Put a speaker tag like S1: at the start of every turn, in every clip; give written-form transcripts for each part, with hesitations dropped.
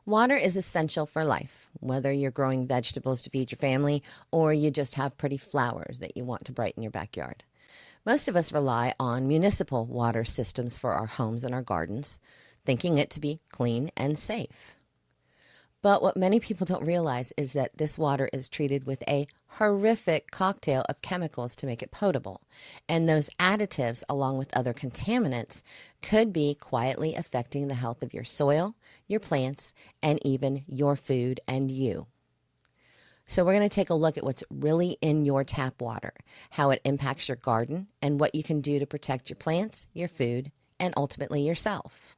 S1: Water is essential for life, whether you're growing vegetables to feed your family or you just have pretty flowers that you want to brighten your backyard. Most of us rely on municipal water systems for our homes and our gardens, thinking it to be clean and safe. But what many people don't realize is that this water is treated with a horrific cocktail of chemicals to make it potable. And those additives, along with other contaminants, could be quietly affecting the health of your soil, your plants, and even your food and you. So we're going to take a look at what's really in your tap water, how it impacts your garden, and what you can do to protect your plants, your food, and ultimately yourself.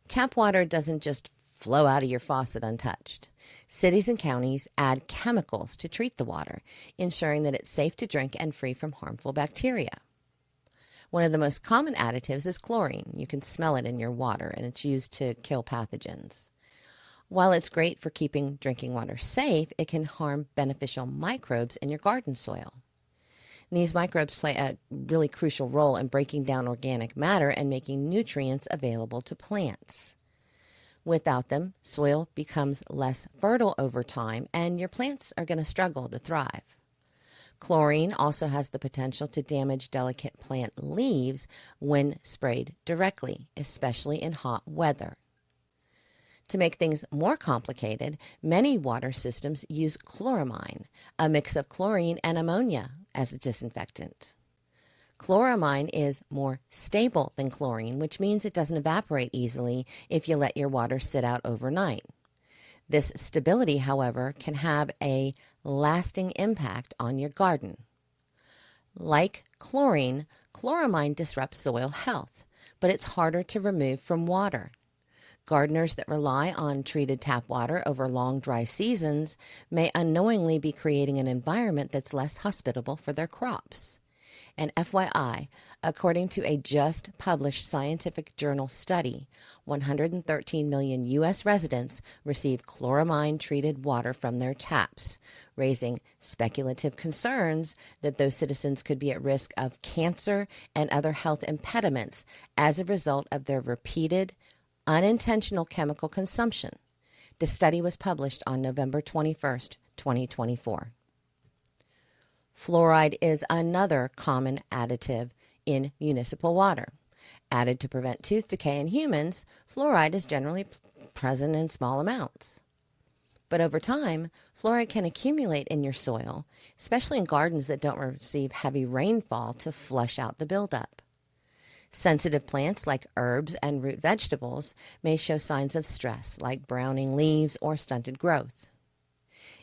S1: Tap water doesn't just flow out of your faucet untouched. Cities and counties add chemicals to treat the water, ensuring that it's safe to drink and free from harmful bacteria. One of the most common additives is chlorine. You can smell it in your water, and it's used to kill pathogens. While it's great for keeping drinking water safe, it can harm beneficial microbes in your garden soil. And these microbes play a really crucial role in breaking down organic matter and making nutrients available to plants. Without them, soil becomes less fertile over time, and your plants are going to struggle to thrive. Chlorine also has the potential to damage delicate plant leaves when sprayed directly, especially in hot weather. To make things more complicated, many water systems use chloramine, a mix of chlorine and ammonia, as a disinfectant. Chloramine is more stable than chlorine, which means it doesn't evaporate easily if you let your water sit out overnight. This stability, however, can have a lasting impact on your garden. Like chlorine, chloramine disrupts soil health, but it's harder to remove from water. Gardeners that rely on treated tap water over long dry seasons may unknowingly be creating an environment that's less hospitable for their crops. And FYI, according to a just published scientific journal study, 113 million U.S. residents receive chloramine-treated water from their taps, raising speculative concerns that those citizens could be at risk of cancer and other health impediments as a result of their repeated, unintentional chemical consumption. The study was published on November 21st, 2024. Fluoride is another common additive in municipal water. Added to prevent tooth decay in humans, fluoride is generally present in small amounts. But over time, fluoride can accumulate in your soil, especially in gardens that don't receive heavy rainfall to flush out the buildup. Sensitive plants like herbs and root vegetables may show signs of stress, like browning leaves or stunted growth.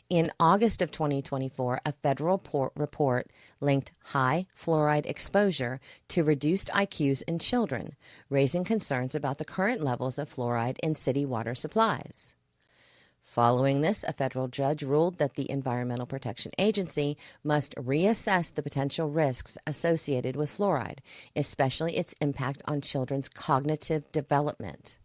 S1: In August of 2024, a federal report linked high fluoride exposure to reduced IQs in children, raising concerns about the current levels of fluoride in city water supplies. Following this, a federal judge ruled that the Environmental Protection Agency must reassess the potential risks associated with fluoride, especially its impact on children's cognitive development.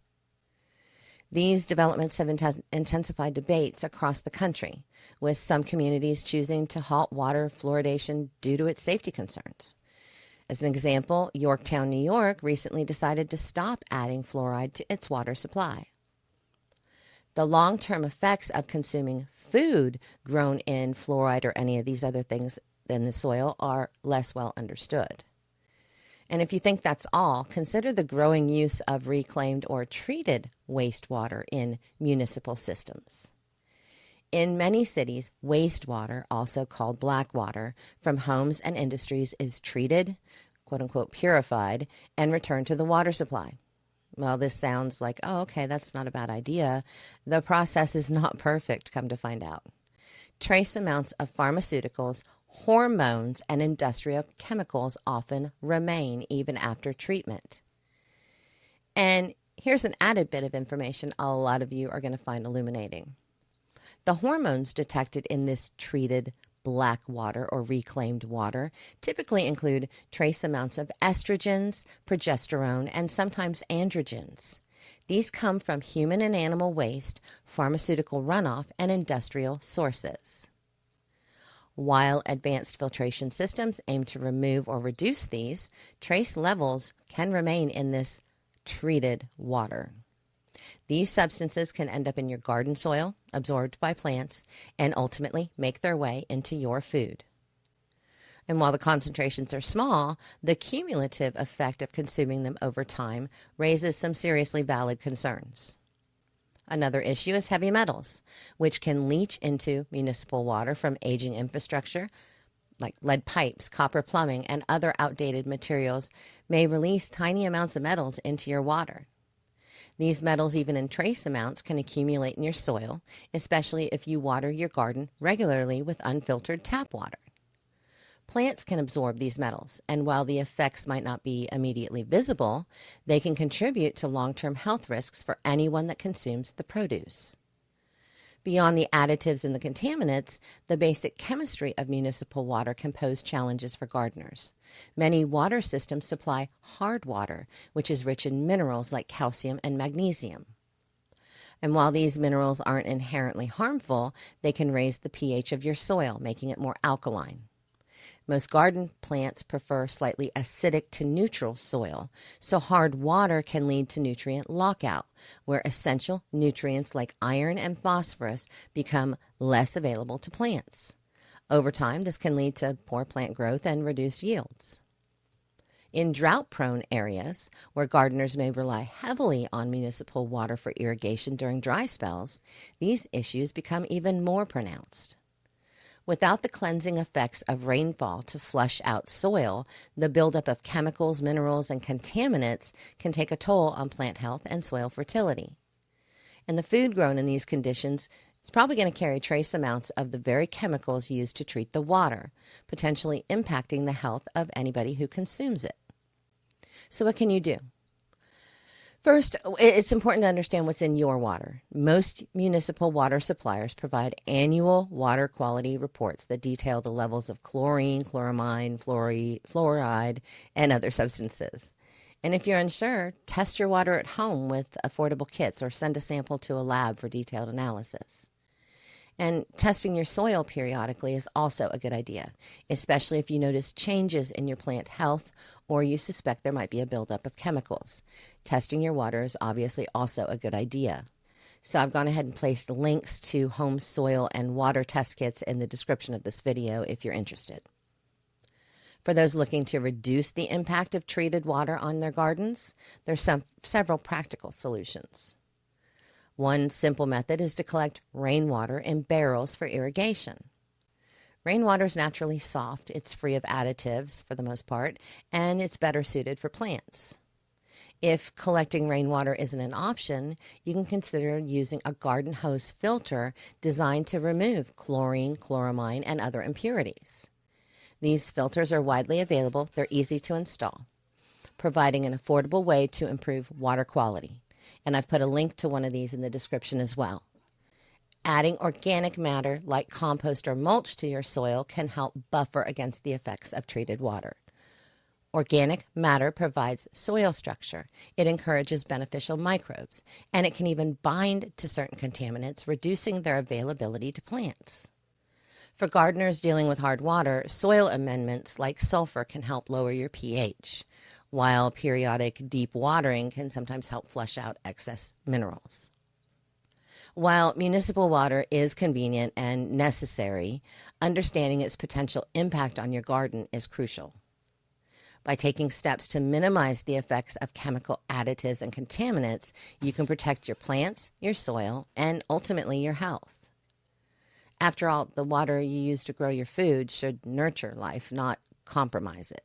S1: These developments have intensified debates across the country, with some communities choosing to halt water fluoridation due to its safety concerns. As an example, Yorktown, New York recently decided to stop adding fluoride to its water supply. The long-term effects of consuming food grown in fluoride or any of these other things in the soil are less well understood. And if you think that's all, consider the growing use of reclaimed or treated wastewater in municipal systems. In many cities, wastewater, also called black water, from homes and industries is treated, quote-unquote purified, and returned to the water supply. Well, this sounds like, oh, okay, that's not a bad idea. The process is not perfect, come to find out. Trace amounts of pharmaceuticals, hormones, and industrial chemicals often remain even after treatment. And here's an added bit of information a lot of you are going to find illuminating. The hormones detected in this treated black water or reclaimed water typically include trace amounts of estrogens, progesterone, and sometimes androgens. These come from human and animal waste, pharmaceutical runoff, and industrial sources. While advanced filtration systems aim to remove or reduce these, trace levels can remain in this treated water. These substances can end up in your garden soil, absorbed by plants, and ultimately make their way into your food. And while the concentrations are small, the cumulative effect of consuming them over time raises some seriously valid concerns. Another issue is heavy metals, which can leach into municipal water from aging infrastructure, like lead pipes, copper plumbing, and other outdated materials may release tiny amounts of metals into your water. These metals, even in trace amounts, can accumulate in your soil, especially if you water your garden regularly with unfiltered tap water. Plants can absorb these metals, and while the effects might not be immediately visible, they can contribute to long-term health risks for anyone that consumes the produce. Beyond the additives and the contaminants, the basic chemistry of municipal water can pose challenges for gardeners. Many water systems supply hard water, which is rich in minerals like calcium and magnesium. And while these minerals aren't inherently harmful, they can raise the pH of your soil, making it more alkaline. Most garden plants prefer slightly acidic to neutral soil, so hard water can lead to nutrient lockout, where essential nutrients like iron and phosphorus become less available to plants. Over time, this can lead to poor plant growth and reduced yields. In drought-prone areas, where gardeners may rely heavily on municipal water for irrigation during dry spells, these issues become even more pronounced. Without the cleansing effects of rainfall to flush out soil, the buildup of chemicals, minerals, and contaminants can take a toll on plant health and soil fertility. And the food grown in these conditions is probably going to carry trace amounts of the very chemicals used to treat the water, potentially impacting the health of anybody who consumes it. So what can you do? First, it's important to understand what's in your water. Most municipal water suppliers provide annual water quality reports that detail the levels of chlorine, chloramine, fluoride, and other substances. And if you're unsure, test your water at home with affordable kits or send a sample to a lab for detailed analysis. And testing your soil periodically is also a good idea, especially if you notice changes in your plant health or you suspect there might be a buildup of chemicals. Testing your water is obviously also a good idea. So I've gone ahead and placed links to home soil and water test kits in the description of this video if you're interested. For those looking to reduce the impact of treated water on their gardens, there's several practical solutions. One simple method is to collect rainwater in barrels for irrigation. Rainwater is naturally soft, it's free of additives for the most part, and it's better suited for plants. If collecting rainwater isn't an option, you can consider using a garden hose filter designed to remove chlorine, chloramine, and other impurities. These filters are widely available, they're easy to install, providing an affordable way to improve water quality. And I've put a link to one of these in the description as well. Adding organic matter like compost or mulch to your soil can help buffer against the effects of treated water. Organic matter provides soil structure. It encourages beneficial microbes, and it can even bind to certain contaminants, reducing their availability to plants. For gardeners dealing with hard water, soil amendments like sulfur can help lower your pH, while periodic deep watering can sometimes help flush out excess minerals. While municipal water is convenient and necessary, understanding its potential impact on your garden is crucial. By taking steps to minimize the effects of chemical additives and contaminants, you can protect your plants, your soil, and ultimately your health. After all, the water you use to grow your food should nurture life, not compromise it.